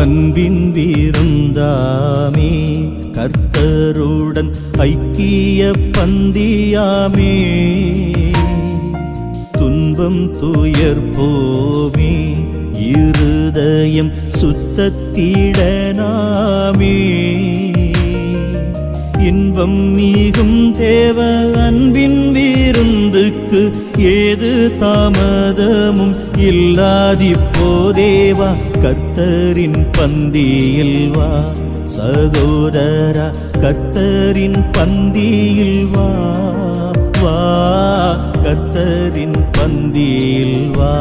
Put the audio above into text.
அன்பின் விருந்தாமே கர்த்தருடன் ஐக்கிய பந்தியாமே துன்பம் துயர் போமே இருதயம் சுத்தத்திடனாமே இன்பம் மிகும் தேவ அன்பின் விருந்துக்கு ஏது தாமதமும் இல்லாதிப்போதேவா கர்த்தரின் பந்தியில் வா சகோதரா கர்த்தரின் பந்தியில் வா வா கர்த்தரின் பந்தியில் வா.